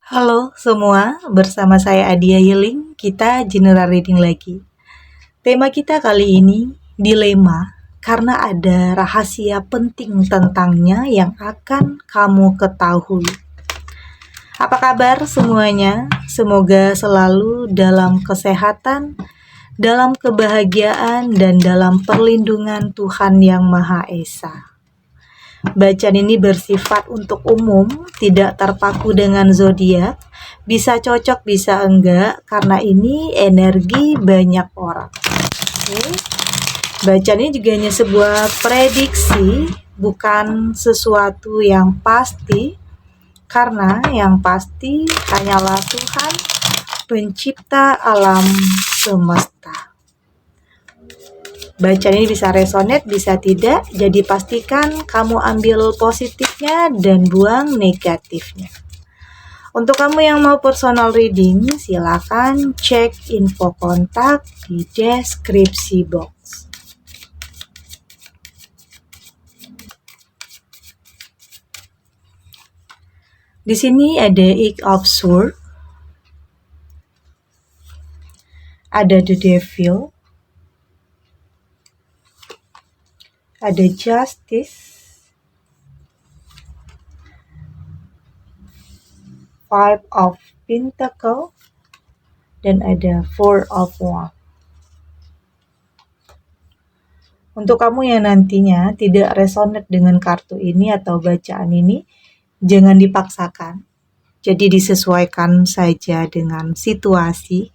Halo semua, bersama saya Adia Healing, kita general reading lagi. Tema kita kali ini, dilema, karena ada rahasia penting tentangnya yang akan kamu ketahui. Apa kabar semuanya? Semoga selalu dalam kesehatan, dalam kebahagiaan, dan dalam perlindungan Tuhan Yang Maha Esa. Bacaan ini bersifat untuk umum, tidak terpaku dengan zodiak, bisa cocok, bisa enggak, karena ini energi banyak orang. Oke. Bacaan ini juga hanya sebuah prediksi, bukan sesuatu yang pasti, karena yang pasti hanyalah Tuhan, pencipta alam semesta. Bacaan ini bisa resonate, bisa tidak, jadi pastikan kamu ambil positifnya dan buang negatifnya. Untuk kamu yang mau personal reading, silakan cek info kontak di deskripsi box. Di sini ada Eight of Swords, ada The Devil, ada Justice, Five of Pentacles, dan ada Four of Wands. Untuk kamu yang nantinya tidak resonate dengan kartu ini atau bacaan ini, jangan dipaksakan. Jadi disesuaikan saja dengan situasi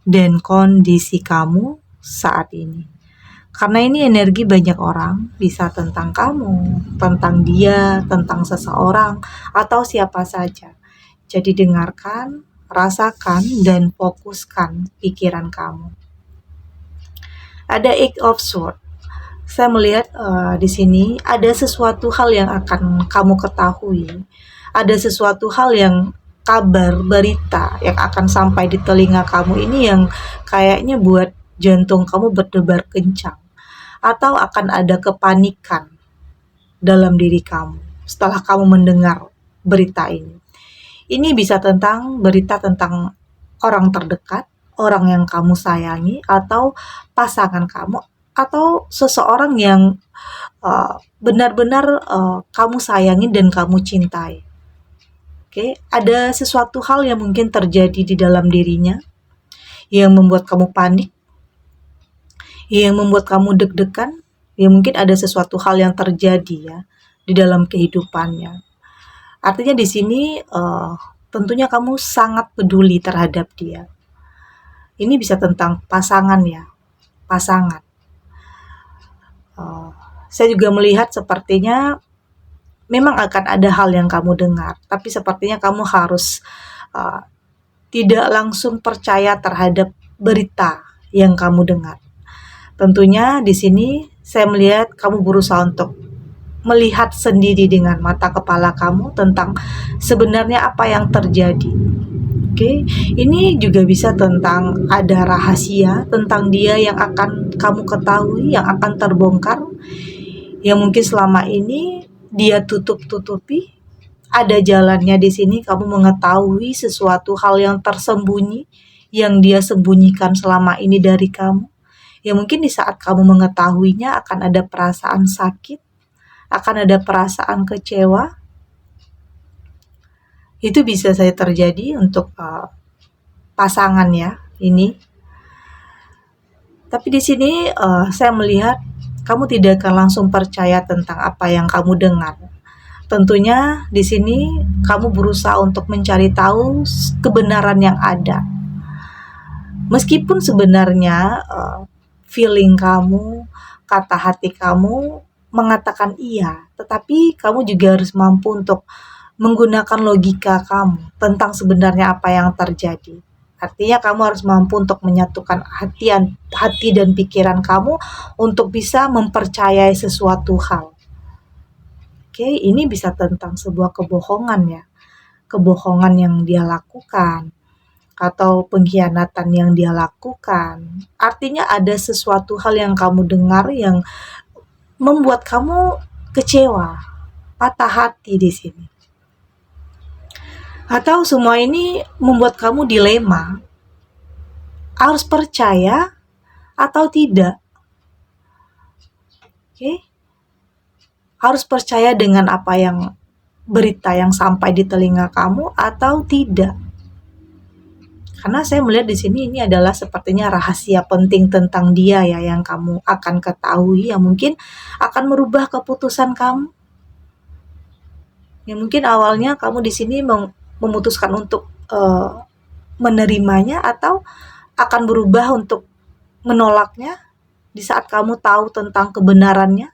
dan kondisi kamu saat ini. Karena ini energi banyak orang, bisa tentang kamu, tentang dia, tentang seseorang, atau siapa saja. Jadi dengarkan, rasakan, dan fokuskan pikiran kamu. Ada Eight of Swords. Saya melihat di sini ada sesuatu hal yang akan kamu ketahui. Ada sesuatu hal yang kabar, berita yang akan sampai di telinga kamu ini yang kayaknya buat jantung kamu berdebar kencang. Atau akan ada kepanikan dalam diri kamu setelah kamu mendengar berita ini. Ini bisa tentang berita tentang orang terdekat, orang yang kamu sayangi, atau pasangan kamu, atau seseorang yang benar-benar kamu sayangi dan kamu cintai. Oke, ada sesuatu hal yang mungkin terjadi di dalam dirinya yang membuat kamu panik, yang membuat kamu deg-degan. Ya mungkin ada sesuatu hal yang terjadi ya di dalam kehidupannya. Artinya di sini tentunya kamu sangat peduli terhadap dia. Ini bisa tentang pasangan ya, pasangan. Saya juga melihat sepertinya memang akan ada hal yang kamu dengar, tapi sepertinya kamu harus tidak langsung percaya terhadap berita yang kamu dengar. Tentunya di sini saya melihat kamu berusaha untuk melihat sendiri dengan mata kepala kamu tentang sebenarnya apa yang terjadi. Oke, ini juga bisa tentang ada rahasia tentang dia yang akan kamu ketahui, yang akan terbongkar, yang mungkin selama ini dia tutup-tutupi. Ada jalannya di sini, kamu mengetahui sesuatu hal yang tersembunyi, yang dia sembunyikan selama ini dari kamu. Ya mungkin di saat kamu mengetahuinya akan ada perasaan sakit, akan ada perasaan kecewa. Itu bisa saja terjadi untuk pasangan ya ini. Tapi di sini saya melihat kamu tidak akan langsung percaya tentang apa yang kamu dengar. Tentunya di sini kamu berusaha untuk mencari tahu kebenaran yang ada. Meskipun sebenarnya feeling kamu, kata hati kamu mengatakan iya, tetapi kamu juga harus mampu untuk menggunakan logika kamu tentang sebenarnya apa yang terjadi. Artinya kamu harus mampu untuk menyatukan hati dan pikiran kamu untuk bisa mempercayai sesuatu hal. Oke, ini bisa tentang sebuah kebohongan ya. Kebohongan yang dia lakukan atau pengkhianatan yang dia lakukan. Artinya ada sesuatu hal yang kamu dengar yang membuat kamu kecewa, patah hati di sini. Atau semua ini membuat kamu dilema, harus percaya atau tidak? Oke, harus percaya dengan apa yang berita yang sampai di telinga kamu atau tidak? Karena saya melihat di sini ini adalah sepertinya rahasia penting tentang dia ya yang kamu akan ketahui, yang mungkin akan merubah keputusan kamu. Yang mungkin awalnya kamu di sini memutuskan untuk menerimanya atau akan berubah untuk menolaknya di saat kamu tahu tentang kebenarannya,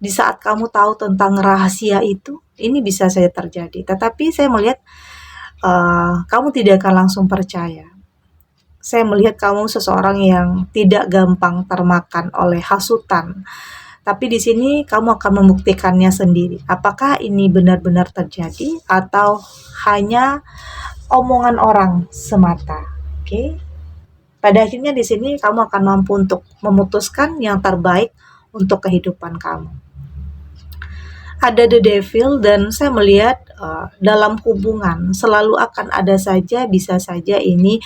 di saat kamu tahu tentang rahasia itu. Ini bisa saja terjadi. Tetapi saya melihat kamu tidak akan langsung percaya. Saya melihat kamu seseorang yang tidak gampang termakan oleh hasutan. Tapi di sini kamu akan membuktikannya sendiri. Apakah ini benar-benar terjadi atau hanya omongan orang semata? Oke. Pada akhirnya di sini kamu akan mampu untuk memutuskan yang terbaik untuk kehidupan kamu. Ada the devil dan saya melihat dalam hubungan selalu akan ada saja, bisa saja ini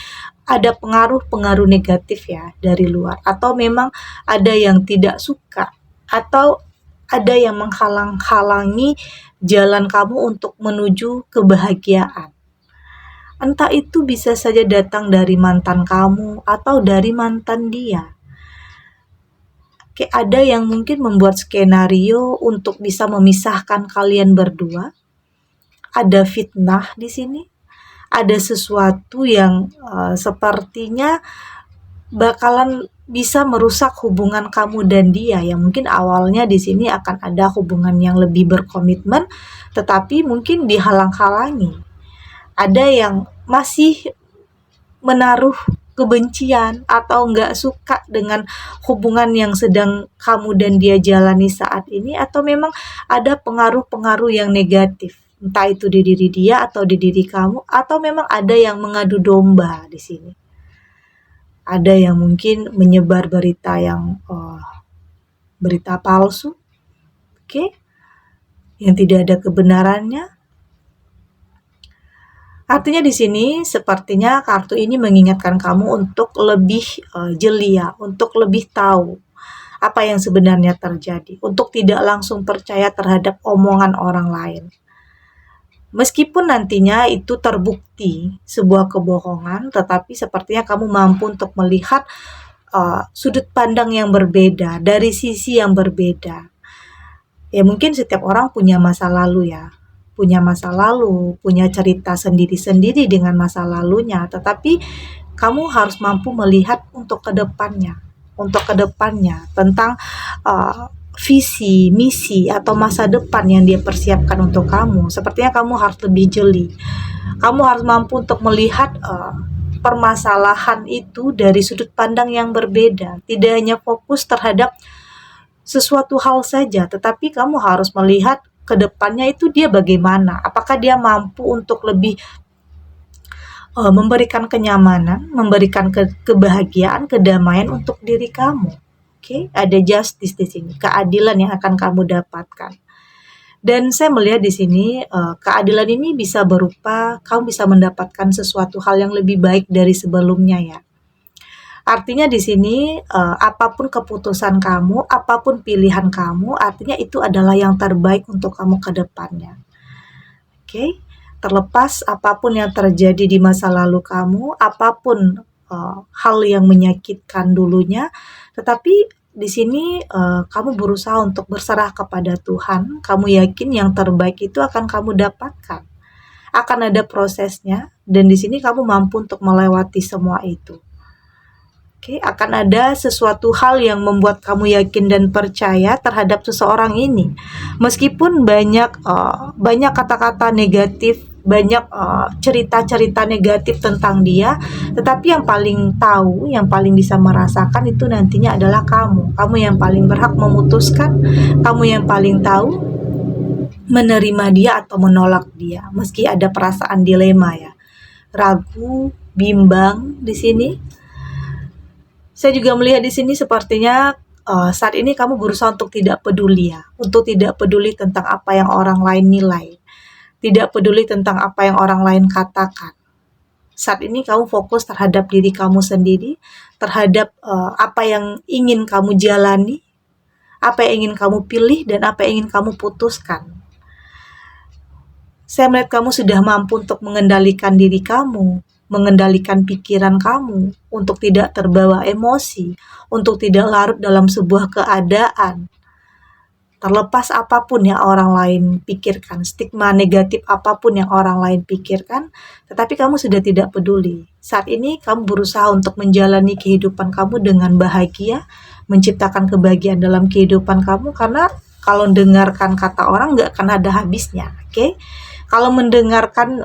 ada pengaruh-pengaruh negatif ya dari luar, atau memang ada yang tidak suka, atau ada yang menghalang-halangi jalan kamu untuk menuju kebahagiaan. Entah itu bisa saja datang dari mantan kamu atau dari mantan dia. Kayak ada yang mungkin membuat skenario untuk bisa memisahkan kalian berdua. Ada fitnah di sini. Ada sesuatu yang sepertinya bakalan bisa merusak hubungan kamu dan dia, yang mungkin awalnya di sini akan ada hubungan yang lebih berkomitmen, tetapi mungkin dihalang-halangi. Ada yang masih menaruh kebencian atau nggak suka dengan hubungan yang sedang kamu dan dia jalani saat ini, atau memang ada pengaruh-pengaruh yang negatif, entah itu di diri dia atau di diri kamu, atau memang ada yang mengadu domba di sini. Ada yang mungkin menyebar berita yang berita palsu, oke, yang tidak ada kebenarannya. Artinya di sini sepertinya kartu ini mengingatkan kamu untuk lebih jeli ya, untuk lebih tahu apa yang sebenarnya terjadi, untuk tidak langsung percaya terhadap omongan orang lain. Meskipun nantinya itu terbukti sebuah kebohongan, tetapi sepertinya kamu mampu untuk melihat sudut pandang yang berbeda, dari sisi yang berbeda. Ya mungkin setiap orang punya masa lalu ya, punya cerita sendiri-sendiri dengan masa lalunya, tetapi kamu harus mampu melihat untuk kedepannya tentang visi, misi, atau masa depan yang dia persiapkan untuk kamu. Sepertinya kamu harus lebih jeli. Kamu harus mampu untuk melihat permasalahan itu dari sudut pandang yang berbeda. Tidak hanya fokus terhadap sesuatu hal saja, tetapi kamu harus melihat ke depannya itu dia bagaimana. Apakah dia mampu untuk lebih memberikan kenyamanan, memberikan kebahagiaan, kedamaian untuk diri kamu. Oke, ada justice di sini, keadilan yang akan kamu dapatkan. Dan saya melihat di sini keadilan ini bisa berupa kamu bisa mendapatkan sesuatu hal yang lebih baik dari sebelumnya ya. Artinya di sini apapun keputusan kamu, apapun pilihan kamu, artinya itu adalah yang terbaik untuk kamu ke depannya. Oke, terlepas apapun yang terjadi di masa lalu kamu, apapun hal yang menyakitkan dulunya, tetapi di sini kamu berusaha untuk berserah kepada Tuhan. Kamu yakin yang terbaik itu akan kamu dapatkan. Akan ada prosesnya, dan di sini kamu mampu untuk melewati semua itu. Oke, akan ada sesuatu hal yang membuat kamu yakin dan percaya terhadap seseorang ini. Meskipun banyak kata-kata negatif, banyak cerita-cerita negatif tentang dia, tetapi yang paling tahu, yang paling bisa merasakan itu nantinya adalah kamu. Kamu yang paling berhak memutuskan, kamu yang paling tahu menerima dia atau menolak dia. Meski ada perasaan dilema ya, ragu, bimbang di sini. Saya juga melihat di sini sepertinya saat ini kamu berusaha untuk tidak peduli ya, untuk tidak peduli tentang apa yang orang lain nilai, tidak peduli tentang apa yang orang lain katakan. Saat ini kamu fokus terhadap diri kamu sendiri, terhadap apa yang ingin kamu jalani, apa yang ingin kamu pilih, dan apa yang ingin kamu putuskan. Saya melihat kamu sudah mampu untuk mengendalikan diri kamu, mengendalikan pikiran kamu, untuk tidak terbawa emosi, untuk tidak larut dalam sebuah keadaan. Terlepas apapun yang orang lain pikirkan, stigma negatif apapun yang orang lain pikirkan, tetapi kamu sudah tidak peduli. Saat ini kamu berusaha untuk menjalani kehidupan kamu dengan bahagia, menciptakan kebahagiaan dalam kehidupan kamu, karena kalau mendengarkan kata orang nggak akan ada habisnya, oke? Kalau mendengarkan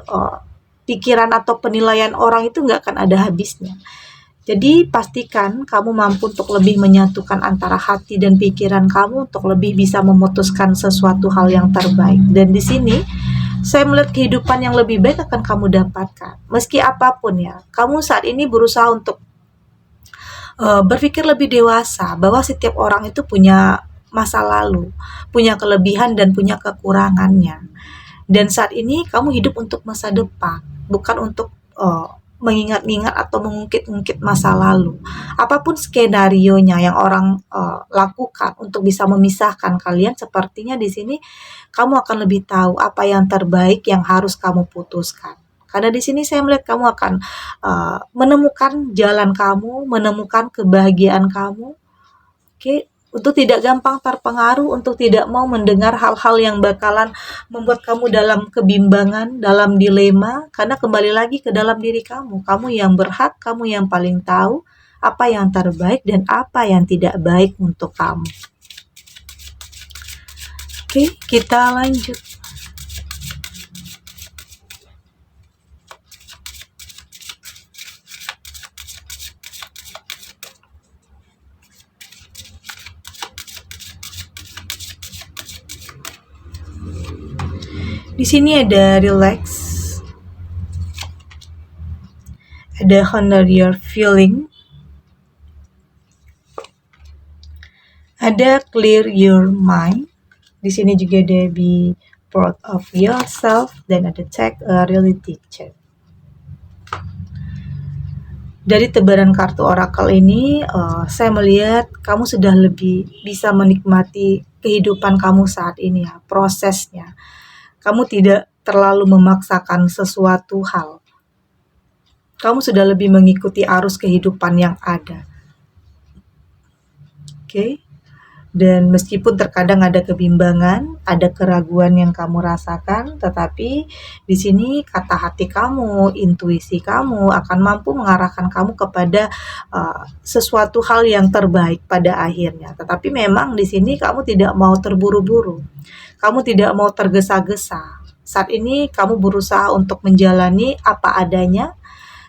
pikiran atau penilaian orang itu nggak akan ada habisnya. Jadi pastikan kamu mampu untuk lebih menyatukan antara hati dan pikiran kamu untuk lebih bisa memutuskan sesuatu hal yang terbaik. Dan di sini saya melihat kehidupan yang lebih baik akan kamu dapatkan. Meski apapun ya, kamu saat ini berusaha untuk berpikir lebih dewasa bahwa setiap orang itu punya masa lalu, punya kelebihan dan punya kekurangannya. Dan saat ini kamu hidup untuk masa depan, bukan untuk mengingat-ingat atau mengungkit-ungkit masa lalu. Apapun skenarionya yang orang lakukan untuk bisa memisahkan kalian, sepertinya di sini kamu akan lebih tahu apa yang terbaik yang harus kamu putuskan. Karena di sini saya melihat kamu akan menemukan jalan kamu, menemukan kebahagiaan kamu. Oke, untuk tidak gampang terpengaruh, untuk tidak mau mendengar hal-hal yang bakalan membuat kamu dalam kebimbangan, dalam dilema, karena kembali lagi ke dalam diri kamu. Kamu yang berhak, kamu yang paling tahu apa yang terbaik dan apa yang tidak baik untuk kamu. Oke, kita lanjut. Di sini ada relax, ada honor your feeling, ada clear your mind. Di sini juga ada be proud of yourself, dan ada take a reality check. Dari tebaran kartu oracle ini, saya melihat kamu sudah lebih bisa menikmati kehidupan kamu saat ini ya, prosesnya. Kamu tidak terlalu memaksakan sesuatu hal. Kamu sudah lebih mengikuti arus kehidupan yang ada. Oke? Dan meskipun terkadang ada kebimbangan, ada keraguan yang kamu rasakan, tetapi di sini kata hati kamu, intuisi kamu akan mampu mengarahkan kamu kepada sesuatu hal yang terbaik pada akhirnya. Tetapi memang di sini kamu tidak mau terburu-buru. Kamu tidak mau tergesa-gesa. Saat ini kamu berusaha untuk menjalani apa adanya,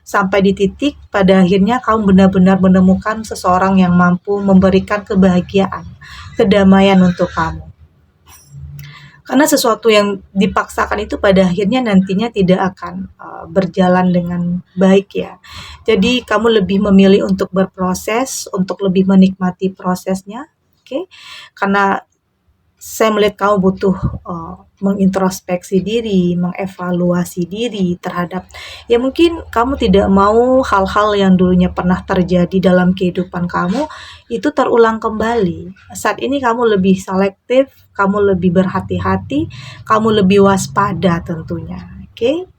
sampai di titik pada akhirnya kamu benar-benar menemukan seseorang yang mampu memberikan kebahagiaan, kedamaian untuk kamu. Karena sesuatu yang dipaksakan itu pada akhirnya nantinya tidak akan berjalan dengan baik ya. Jadi kamu lebih memilih untuk berproses, untuk lebih menikmati prosesnya, oke? Karena saya melihat kamu butuh mengintrospeksi diri, mengevaluasi diri terhadap, ya mungkin kamu tidak mau hal-hal yang dulunya pernah terjadi dalam kehidupan kamu itu terulang kembali. Saat ini kamu lebih selektif, kamu lebih berhati-hati, kamu lebih waspada tentunya, oke?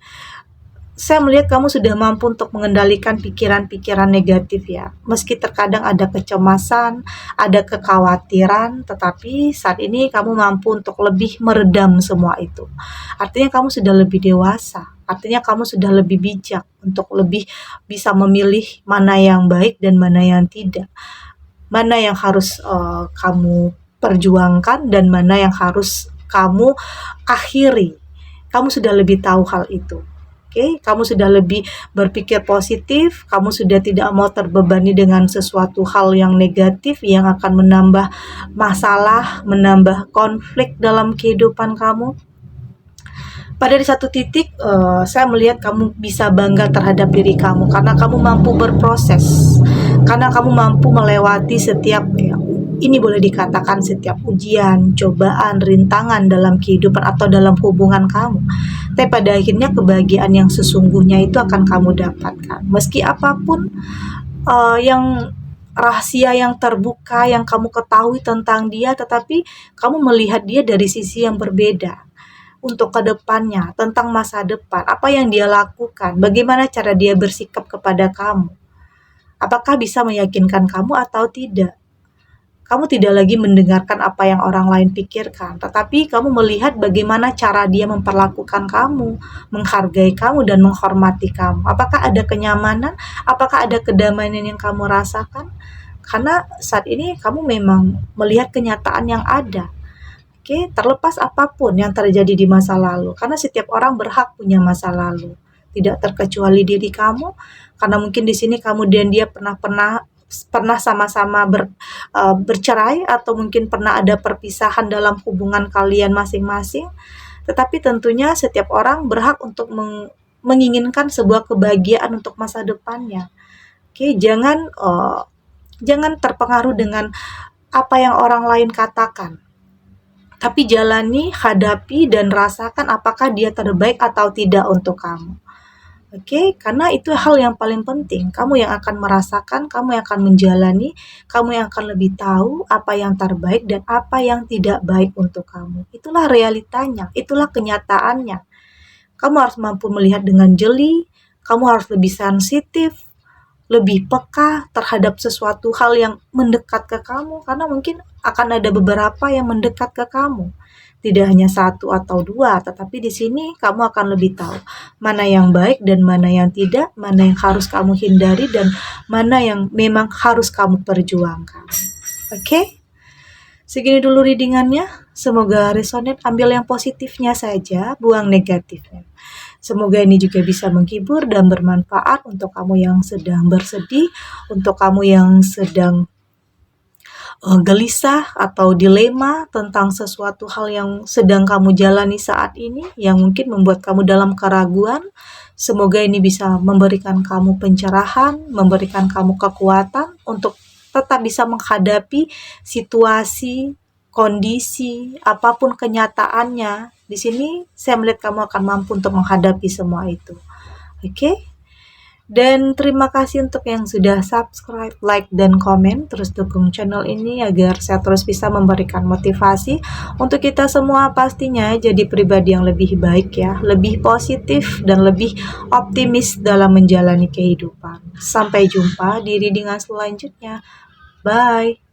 Saya melihat kamu sudah mampu untuk mengendalikan pikiran-pikiran negatif ya. Meski terkadang ada kecemasan, ada kekhawatiran, tetapi saat ini kamu mampu untuk lebih meredam semua itu. Artinya kamu sudah lebih dewasa, artinya kamu sudah lebih bijak untuk lebih bisa memilih mana yang baik dan mana yang tidak. Mana yang harus kamu perjuangkan dan mana yang harus kamu akhiri. Kamu sudah lebih tahu hal itu. Oke, kamu sudah lebih berpikir positif, kamu sudah tidak mau terbebani dengan sesuatu hal yang negatif yang akan menambah masalah, menambah konflik dalam kehidupan kamu. Pada di satu titik, saya melihat kamu bisa bangga terhadap diri kamu karena kamu mampu berproses, karena kamu mampu melewati setiap ini boleh dikatakan setiap ujian, cobaan, rintangan dalam kehidupan atau dalam hubungan kamu. Tapi pada akhirnya kebahagiaan yang sesungguhnya itu akan kamu dapatkan. Meski apapun yang rahasia yang terbuka yang kamu ketahui tentang dia, tetapi kamu melihat dia dari sisi yang berbeda untuk kedepannya, tentang masa depan, apa yang dia lakukan, bagaimana cara dia bersikap kepada kamu, apakah bisa meyakinkan kamu atau tidak. Kamu tidak lagi mendengarkan apa yang orang lain pikirkan, tetapi kamu melihat bagaimana cara dia memperlakukan kamu, menghargai kamu, dan menghormati kamu. Apakah ada kenyamanan? Apakah ada kedamaian yang kamu rasakan? Karena saat ini kamu memang melihat kenyataan yang ada. Oke, terlepas apapun yang terjadi di masa lalu, karena setiap orang berhak punya masa lalu, tidak terkecuali diri kamu, karena mungkin di sini kamu dan dia pernah sama-sama bercerai, atau mungkin pernah ada perpisahan dalam hubungan kalian masing-masing. Tetapi tentunya setiap orang berhak untuk menginginkan sebuah kebahagiaan untuk masa depannya. Oke, jangan terpengaruh dengan apa yang orang lain katakan. Tapi jalani, hadapi, dan rasakan apakah dia terbaik atau tidak untuk kamu. Oke, karena itu hal yang paling penting. Kamu yang akan merasakan, kamu yang akan menjalani, kamu yang akan lebih tahu apa yang terbaik dan apa yang tidak baik untuk kamu. Itulah realitanya, itulah kenyataannya. Kamu harus mampu melihat dengan jeli, kamu harus lebih sensitif, lebih peka terhadap sesuatu hal yang mendekat ke kamu, karena mungkin akan ada beberapa yang mendekat ke kamu. Tidak hanya satu atau dua, tetapi di sini kamu akan lebih tahu mana yang baik dan mana yang tidak, mana yang harus kamu hindari dan mana yang memang harus kamu perjuangkan. Oke? Segini dulu readingannya. Semoga resonate, ambil yang positifnya saja, buang negatifnya. Semoga ini juga bisa menghibur dan bermanfaat untuk kamu yang sedang bersedih, untuk kamu yang sedang gelisah atau dilema tentang sesuatu hal yang sedang kamu jalani saat ini, yang mungkin membuat kamu dalam keraguan. Semoga ini bisa memberikan kamu pencerahan, memberikan kamu kekuatan untuk tetap bisa menghadapi situasi, kondisi, apapun kenyataannya. Di sini saya melihat kamu akan mampu untuk menghadapi semua itu. Oke? Dan terima kasih untuk yang sudah subscribe, like, dan komen. Terus dukung channel ini agar saya terus bisa memberikan motivasi untuk kita semua pastinya jadi pribadi yang lebih baik ya, lebih positif dan lebih optimis dalam menjalani kehidupan. Sampai jumpa di readingan selanjutnya. Bye!